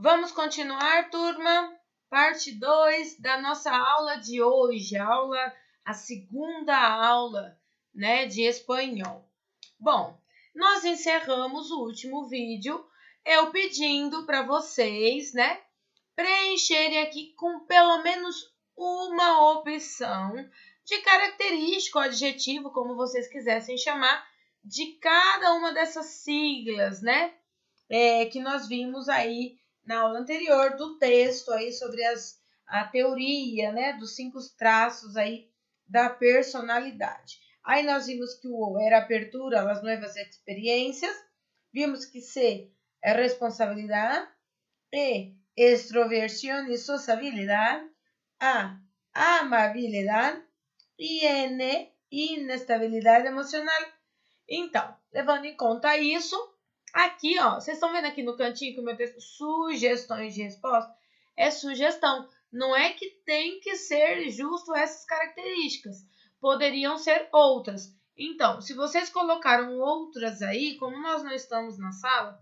Vamos continuar, turma? Parte 2 da nossa aula de hoje, a segunda aula, né, de espanhol. Bom, nós encerramos o último vídeo, eu pedindo para vocês, né, preencherem aqui com pelo menos uma opção de característico ou adjetivo, como vocês quisessem chamar, de cada uma dessas siglas, né, que nós vimos aí na aula anterior do texto aí sobre a teoria, né, dos 5 traços aí da personalidade. Aí nós vimos que o O era apertura às novas experiências, vimos que C é responsabilidade, E, extroversión y sociabilidad, A, amabilidade e N, inestabilidade emocional. Então, levando em conta isso, aqui, ó, vocês estão vendo aqui no cantinho que o meu texto, sugestões de resposta, é sugestão. Não é que tem que ser justo essas características. Poderiam ser outras. Então, se vocês colocaram outras aí, como nós não estamos na sala,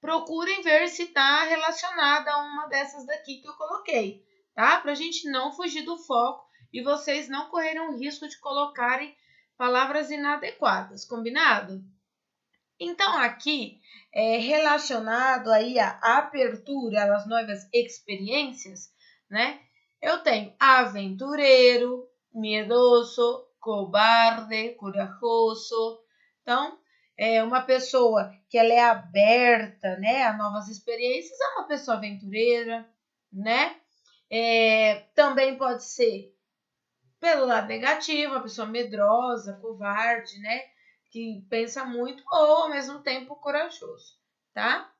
procurem ver se está relacionada a uma dessas daqui que eu coloquei, tá? Para a gente não fugir do foco e vocês não correrem o risco de colocarem palavras inadequadas, combinado? Então, aqui, relacionado aí à apertura às novas experiências, né? Eu tenho aventureiro, miedoso, cobarde, corajoso. Então, uma pessoa que ela é aberta, né, a novas experiências é uma pessoa aventureira, né? Também pode ser pelo lado negativo, uma pessoa medrosa, covarde, né? Que pensa muito ou ao mesmo tempo corajoso, tá?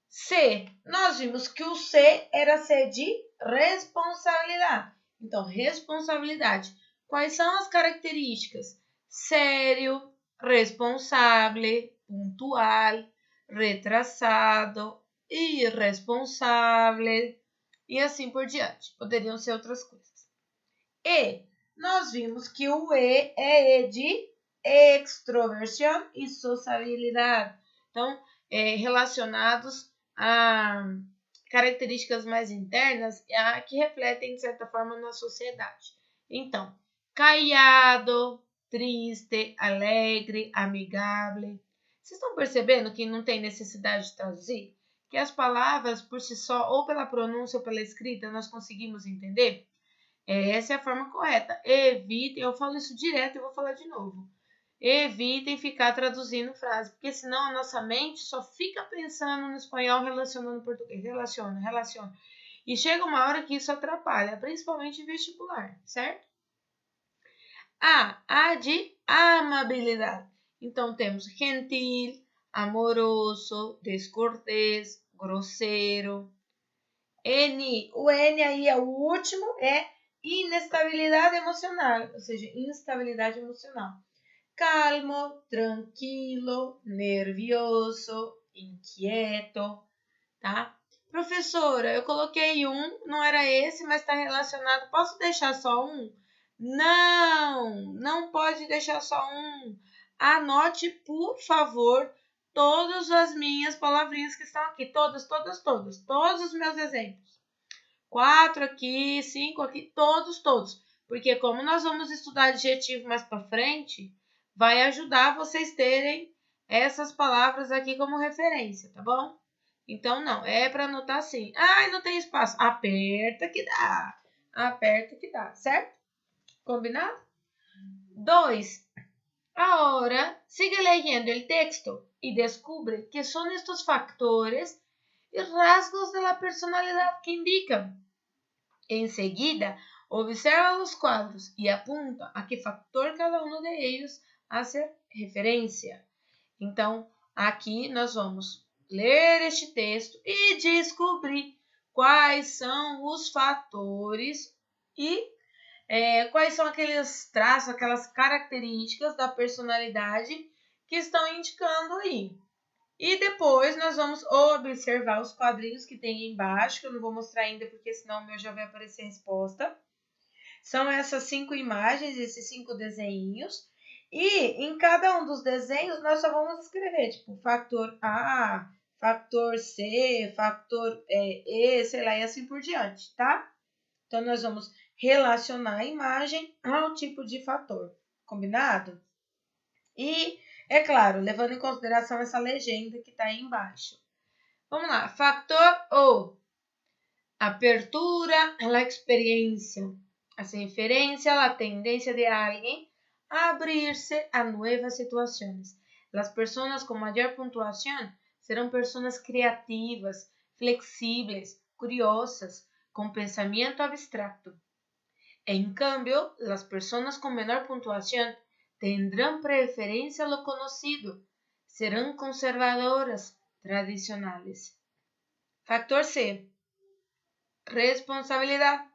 C, nós vimos que o C era C de responsabilidade. Então, responsabilidade. Quais são as características? Sério, responsável, pontual, retrasado, irresponsável e assim por diante. Poderiam ser outras coisas. E, nós vimos que o E é E de extroversão e sociabilidade. Então, relacionados a características mais internas que refletem, de certa forma, na sociedade. Então, callado, triste, alegre, amigável. Vocês estão percebendo que não tem necessidade de traduzir? Que as palavras, por si só, ou pela pronúncia ou pela escrita, nós conseguimos entender? Essa é a forma correta. Evitem, eu falo isso direto e vou falar de novo. Evitem ficar traduzindo frase, porque senão a nossa mente só fica pensando no espanhol relacionando no português. Relaciona. E chega uma hora que isso atrapalha, principalmente em vestibular, certo? A de amabilidade. Então temos gentil, amoroso, descortês, grosseiro. N, o N aí é o último, é inestabilidade emocional, ou seja, instabilidade emocional. Calmo, tranquilo, nervioso, inquieto, tá? Professora, eu coloquei um, não era esse, mas está relacionado. Posso deixar só um? Não pode deixar só um. Anote, por favor, todas as minhas palavrinhas que estão aqui. Todos os meus exemplos. 4 aqui, 5 aqui, todos. Porque como nós vamos estudar adjetivo mais para frente, vai ajudar vocês terem essas palavras aqui como referência, tá bom? Então, não, é para anotar assim. Ai, não tem espaço. Aperta que dá, certo? Combinado? 2. Ahora, sigue leyendo el texto y descubre qué son estos factores y rasgos de la personalidad que indican. Enseguida, observa los cuadros y apunta a qué factor cada uno de ellos hace referência. Então, aqui nós vamos ler este texto e descobrir quais são os fatores e quais são aqueles traços, aquelas características da personalidade que estão indicando aí. E depois nós vamos observar os quadrinhos que tem embaixo, que eu não vou mostrar ainda, porque senão o meu já vai aparecer a resposta. São essas 5 imagens, esses 5 desenhos. E em cada um dos desenhos nós só vamos escrever, tipo, fator A, fator C, fator E, sei lá, e assim por diante, tá? Então, nós vamos relacionar a imagem ao tipo de fator, combinado? E, é claro, levando em consideração essa legenda que está aí embaixo. Vamos lá, factor O, apertura a la experiencia, hace referencia a la tendencia de alguien a abrirse a nuevas situaciones. Las personas con mayor puntuación serán personas creativas, flexibles, curiosas, con pensamiento abstracto. En cambio, las personas con menor puntuación tendrán preferencia a lo conocido, serán conservadoras, tradicionales. Factor C. Responsabilidad.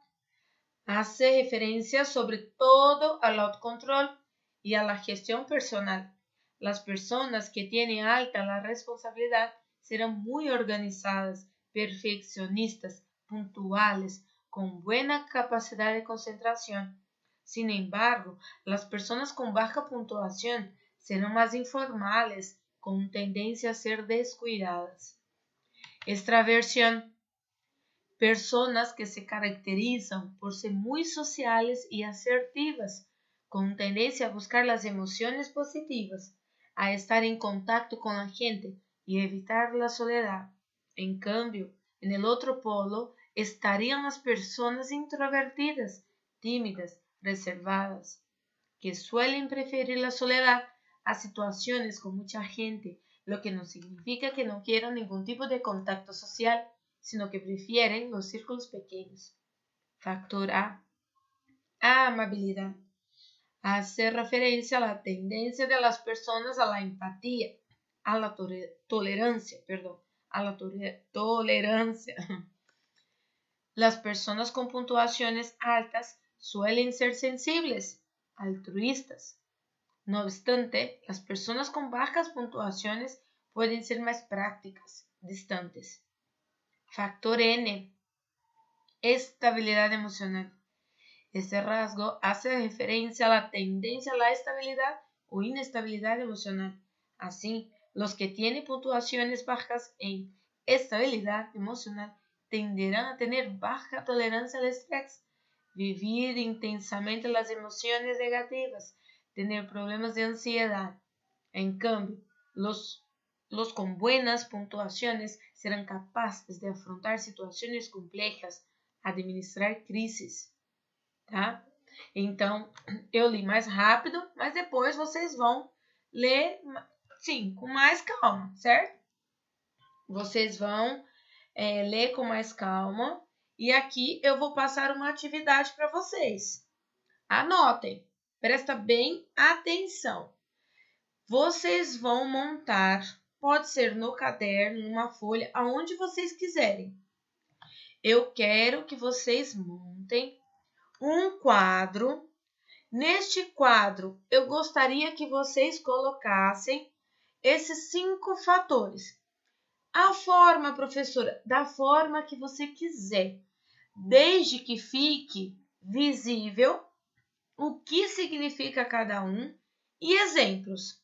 Hace referencia sobre todo al autocontrol y a la gestión personal. Las personas que tienen alta la responsabilidad serán muy organizadas, perfeccionistas, puntuales, con buena capacidad de concentración. Sin embargo, las personas con baja puntuación serán más informales, con tendencia a ser descuidadas. Extraversión. Personas que se caracterizan por ser muy sociales y asertivas, con tendencia a buscar las emociones positivas, a estar en contacto con la gente y evitar la soledad. En cambio, en el otro polo estarían las personas introvertidas, tímidas, reservadas, que suelen preferir la soledad a situaciones con mucha gente, lo que no significa que no quieran ningún tipo de contacto social, sino que prefieren los círculos pequeños. Factor A. Amabilidad. Hace referencia a la tendencia de las personas a la empatía, a la tolerancia. Las personas con puntuaciones altas suelen ser sensibles, altruistas. No obstante, las personas con bajas puntuaciones pueden ser más prácticas, distantes. Factor N. Estabilidad emocional. Este rasgo hace referencia a la tendencia a la estabilidad o inestabilidad emocional. Así, los que tienen puntuaciones bajas en estabilidad emocional tenderán a tener baja tolerancia al estrés, vivir intensamente las emociones negativas, tener problemas de ansiedad. En cambio, los con buenas puntuaciones serán capaces de afrontar situações complejas, administrar crises, tá? Então, eu li mais rápido, mas depois vocês vão ler, sim, com mais calma, certo? Vocês vão ler com mais calma e aqui eu vou passar uma atividade para vocês. Anotem, presta bem atenção. Vocês vão montar, pode ser no caderno, numa folha, aonde vocês quiserem. Eu quero que vocês montem um quadro. Neste quadro, eu gostaria que vocês colocassem esses 5 fatores. A forma, professora, da forma que você quiser, desde que fique visível o que significa cada um e exemplos.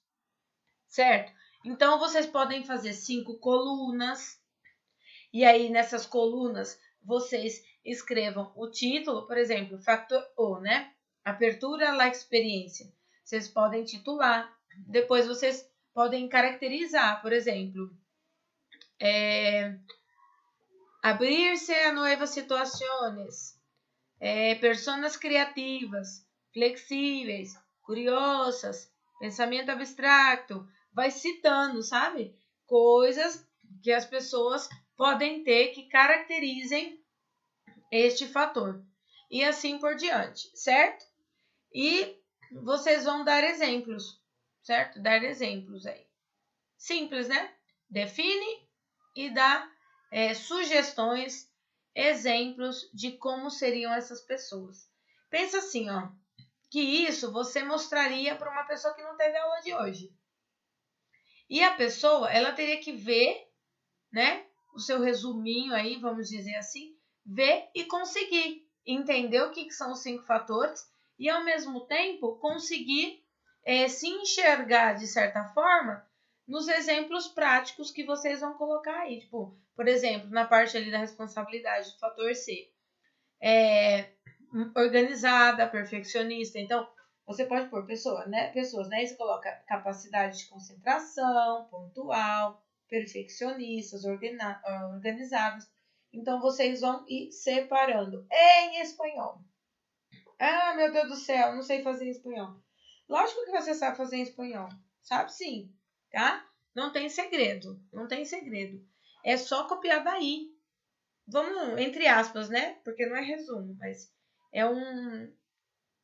Certo? Então, vocês podem fazer 5 colunas, e aí nessas colunas vocês escrevam o título, por exemplo, factor O, né? Apertura la experiência. Vocês podem titular, depois vocês podem caracterizar, por exemplo, abrir-se a novas situações, personas criativas, flexíveis, curiosas, pensamento abstracto. Vai citando, sabe? Coisas que as pessoas podem ter que caracterizem este fator. E assim por diante, certo? E vocês vão dar exemplos, certo? Dar exemplos aí. Simples, né? Define e dá sugestões, exemplos de como seriam essas pessoas. Pensa assim, ó, que isso você mostraria para uma pessoa que não teve aula de hoje. E a pessoa, ela teria que ver, né, o seu resuminho aí, vamos dizer assim, ver e conseguir entender o que são os 5 fatores e, ao mesmo tempo, conseguir se enxergar, de certa forma, nos exemplos práticos que vocês vão colocar aí. Tipo, por exemplo, na parte ali da responsabilidade do fator C. Organizada, perfeccionista. Então, você pode pôr pessoas, né? Aí você coloca capacidade de concentração, pontual, perfeccionistas, organizados. Então, vocês vão ir separando. Em espanhol. Ah, meu Deus do céu, não sei fazer em espanhol. Lógico que você sabe fazer em espanhol. Sabe sim, tá? Não tem segredo. É só copiar daí. Vamos, entre aspas, né? Porque não é resumo, mas é um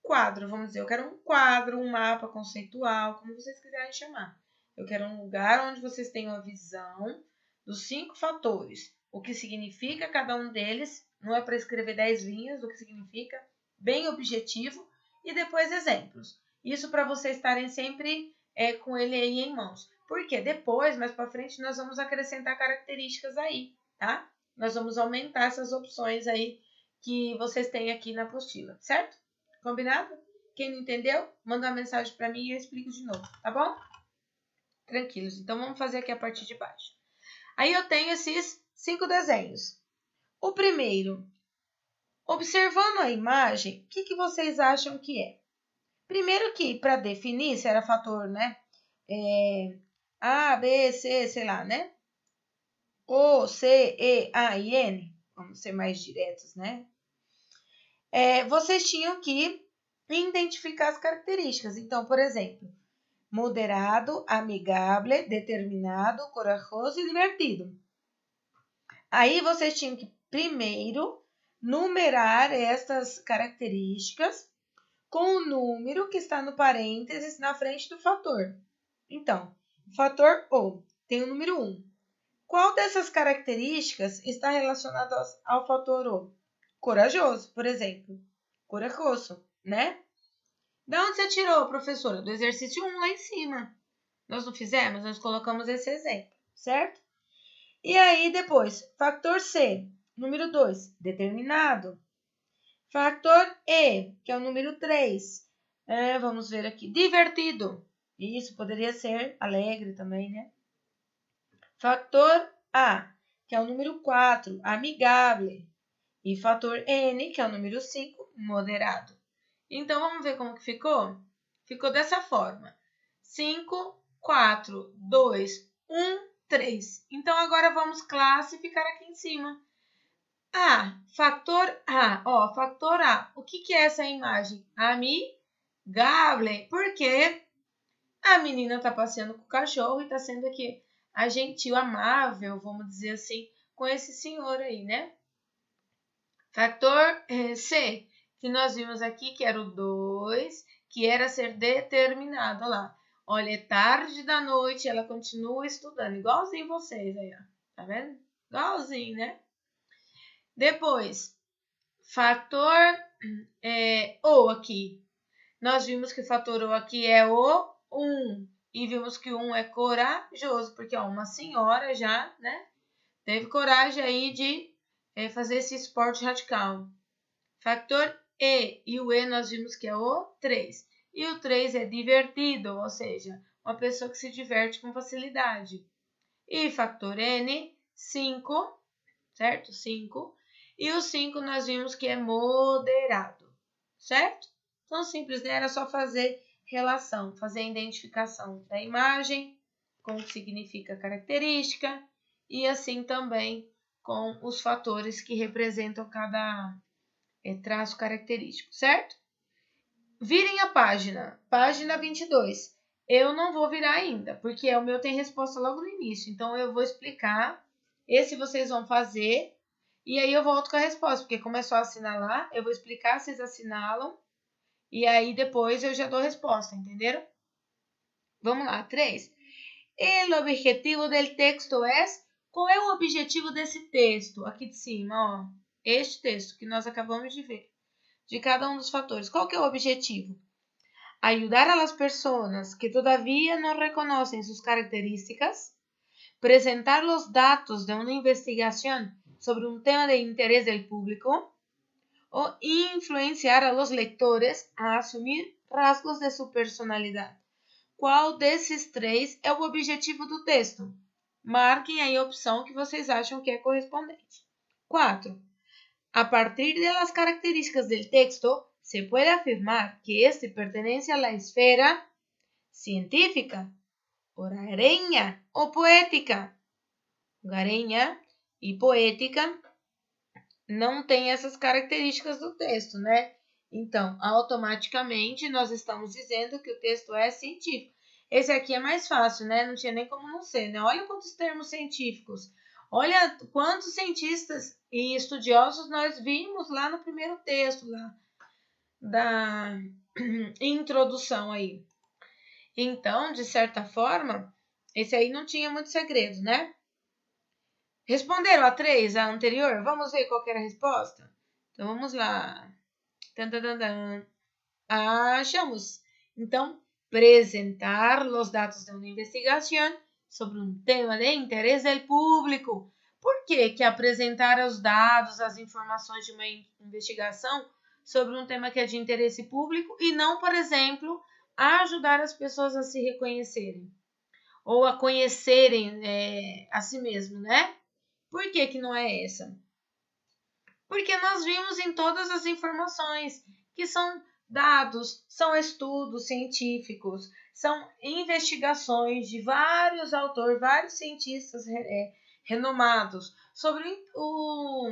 quadro, vamos dizer. Eu quero um quadro, um mapa conceitual, como vocês quiserem chamar. Eu quero um lugar onde vocês tenham a visão dos 5 fatores. O que significa cada um deles. Não é para escrever 10 linhas, o que significa. Bem objetivo. E depois exemplos. Isso para vocês estarem sempre com ele aí em mãos. Porque depois, mais para frente, nós vamos acrescentar características aí, tá? Nós vamos aumentar essas opções aí que vocês têm aqui na apostila, certo? Combinado? Quem não entendeu, manda uma mensagem para mim e eu explico de novo, tá bom? Tranquilos. Então, vamos fazer aqui a parte de baixo. Aí eu tenho esses 5 desenhos. O primeiro, observando a imagem, o que vocês acham que é? Primeiro que, para definir se era fator, né? A, B, C, sei lá, né? O, C, E, A e N. Vamos ser mais diretos, né? Vocês tinham que identificar as características. Então, por exemplo, moderado, amigável, determinado, corajoso e divertido. Aí vocês tinham que primeiro numerar estas características com o número que está no parênteses na frente do fator. Então, o fator O tem o número 1. Qual dessas características está relacionada ao fator O? Corajoso, por exemplo. Corajoso, né? Da onde você tirou, professora? Do exercício 1 lá em cima. Nós não fizemos? Nós colocamos esse exemplo, certo? E aí, depois, fator C, número 2, determinado. Fator E, que é o número 3. Vamos ver aqui, divertido. Isso, poderia ser alegre também, né? Fator A, que é o número 4, amigável. E fator N, que é o número 5, moderado. Então, vamos ver como que ficou? Ficou dessa forma. 5, 4, 2, 1, 3. Então, agora vamos classificar aqui em cima. Fator A. Fator A. O que é essa imagem? Amigável. Porque a menina está passeando com o cachorro e está sendo aqui gentil, amável, vamos dizer assim, com esse senhor aí, né? Fator C, que nós vimos aqui, que era o 2, que era ser determinado. Olha lá. Olha, é tarde da noite, ela continua estudando, igualzinho vocês aí, ó. Tá vendo? Igualzinho, né? Depois, fator O aqui. Nós vimos que o fator O aqui é o 1. E vimos que o 1 é corajoso, porque uma senhora já, né? Teve coragem aí de fazer esse esporte radical. Fator E o E nós vimos que é o 3. E o 3 é divertido, ou seja, uma pessoa que se diverte com facilidade. E fator N, 5, certo? 5. E o 5 nós vimos que é moderado, certo? Então, simples, né? Era só fazer relação, fazer a identificação da imagem, com o que significa característica, e assim também com os fatores que representam cada traço característico, certo? Virem a página 22. Eu não vou virar ainda, porque o meu tem resposta logo no início, então eu vou explicar. Esse vocês vão fazer, e aí eu volto com a resposta, porque como é só assinalar, eu vou explicar, vocês assinalam, e aí depois eu já dou a resposta, entenderam? Vamos lá, 3. O objetivo do texto é... Qual é o objetivo desse texto? Aqui de cima, ó. Este texto que nós acabamos de ver. De cada um dos fatores. Qual que é o objetivo? Ayudar a las personas que todavía no reconocen sus características, presentar los datos de una investigación sobre un tema de interés del público o influenciar a los lectores a asumir rasgos de su personalidad. qual desses três é o objetivo do texto. Marquem aí a opção que vocês acham que é correspondente. 4. A partir de las características del texto, se puede afirmar que este pertenece a la esfera científica, hogareña o poética. Hogareña e poética não tem essas características do texto, né? Então, automaticamente, nós estamos dizendo que o texto é científico. Esse aqui é mais fácil, né? Não tinha nem como não ser, né? Olha quantos termos científicos. Olha quantos cientistas e estudiosos nós vimos lá no primeiro texto lá da introdução aí. Então, de certa forma, esse aí não tinha muito segredo, né? Responderam a 3, a anterior? Vamos ver qual era a resposta? Então, vamos lá. Achamos. Então, apresentar os dados de uma investigação sobre um tema de interesse do público. Por que apresentar os dados, as informações de uma investigação sobre um tema que é de interesse público e não, por exemplo, ajudar as pessoas a se reconhecerem ou a conhecerem a si mesmo, né? Por que não é essa? Porque nós vimos em todas as informações que são dados, são estudos científicos, são investigações de vários autores, vários cientistas renomados sobre o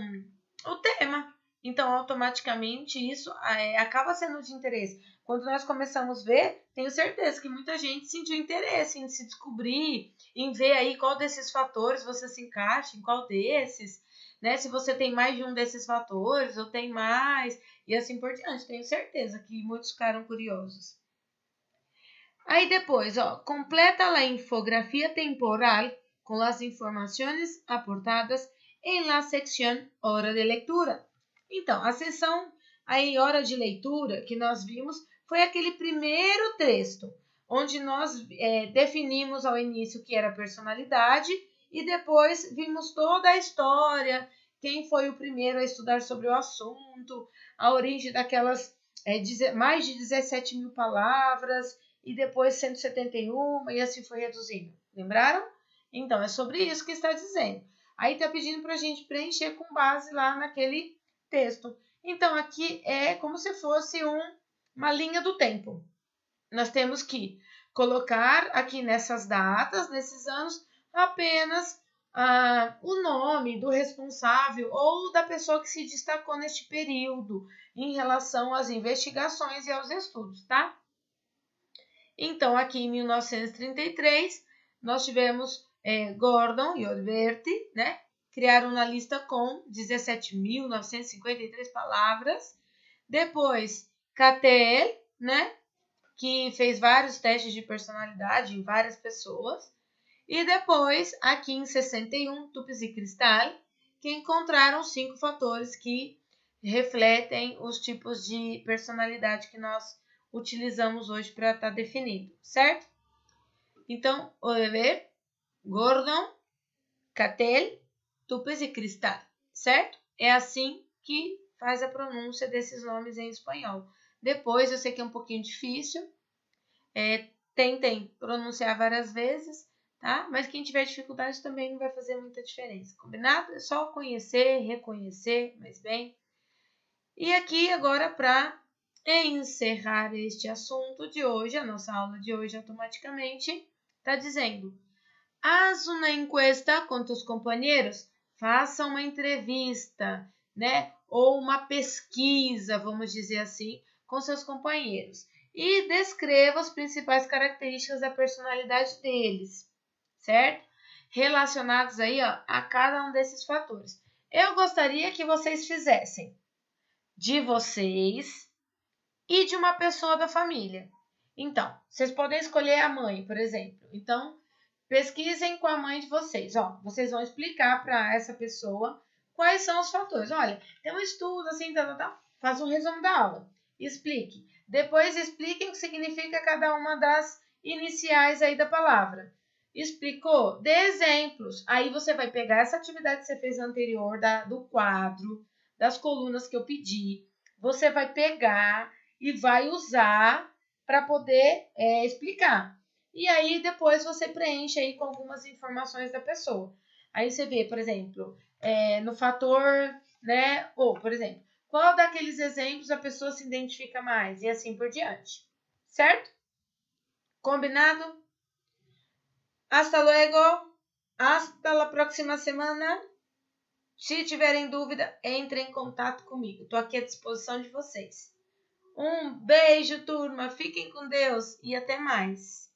tema. Então, automaticamente, isso acaba sendo de interesse. Quando nós começamos a ver, tenho certeza que muita gente sentiu interesse em se descobrir, em ver aí qual desses fatores você se encaixa, em qual desses, né? Se você tem mais de um desses fatores, ou tem mais, e assim por diante. Tenho certeza que muitos ficaram curiosos. Aí depois, completa a infografia temporal com as informações aportadas em la sección hora de lectura. Então, a seção aí, hora de leitura que nós vimos foi aquele primeiro texto, onde nós definimos ao início o que era personalidade e depois vimos toda a história, quem foi o primeiro a estudar sobre o assunto, a origem daquelas mais de 17 mil palavras e depois 171 e assim foi reduzindo. Lembraram? Então, é sobre isso que está dizendo. Aí está pedindo para a gente preencher com base lá naquele texto. Então, aqui é como se fosse uma linha do tempo. Nós temos que colocar aqui nessas datas, nesses anos, apenas o nome do responsável ou da pessoa que se destacou neste período em relação às investigações e aos estudos, tá? Então, aqui em 1933, nós tivemos Gordon e Alberti, né? Criaram uma lista com 17.953 palavras. Depois, Cattell, né? Que fez vários testes de personalidade em várias pessoas. E depois, aqui em 61, Tupis e Cristal, que encontraram 5 fatores que refletem os tipos de personalidade que nós utilizamos hoje para estar definido, certo? Então, Oliver, Gordon, Cattell, Tupes e Cristal, certo? É assim que faz a pronúncia desses nomes em espanhol. Depois, eu sei que é um pouquinho difícil, tentem pronunciar várias vezes, tá? Mas quem tiver dificuldade também não vai fazer muita diferença, combinado? É só conhecer, reconhecer, mas bem. E aqui agora para encerrar este assunto de hoje, a nossa aula de hoje automaticamente está dizendo: haz uma encuesta com tus companheiros, faça uma entrevista, né? Ou uma pesquisa, vamos dizer assim, com seus companheiros e descreva as principais características da personalidade deles, certo? Relacionados aí, a cada um desses fatores. Eu gostaria que vocês fizessem de vocês e de uma pessoa da família. Então, vocês podem escolher a mãe, por exemplo. Então, pesquisem com a mãe de vocês. Vocês vão explicar para essa pessoa quais são os fatores. Olha, tem um estudo assim, faz um resumo da aula. Explique. Depois expliquem o que significa cada uma das iniciais aí da palavra. Explicou? Dê exemplos. Aí você vai pegar essa atividade que você fez anterior do quadro, das colunas que eu pedi. Você vai pegar e vai usar para poder explicar. E aí depois você preenche aí com algumas informações da pessoa. Aí você vê, por exemplo, no fator, né? Ou, por exemplo, qual daqueles exemplos a pessoa se identifica mais? E assim por diante. Certo? Combinado? Hasta luego. Hasta la próxima semana. Se tiverem dúvida, entrem em contato comigo. Estou aqui à disposição de vocês. Um beijo, turma. Fiquem com Deus e até mais.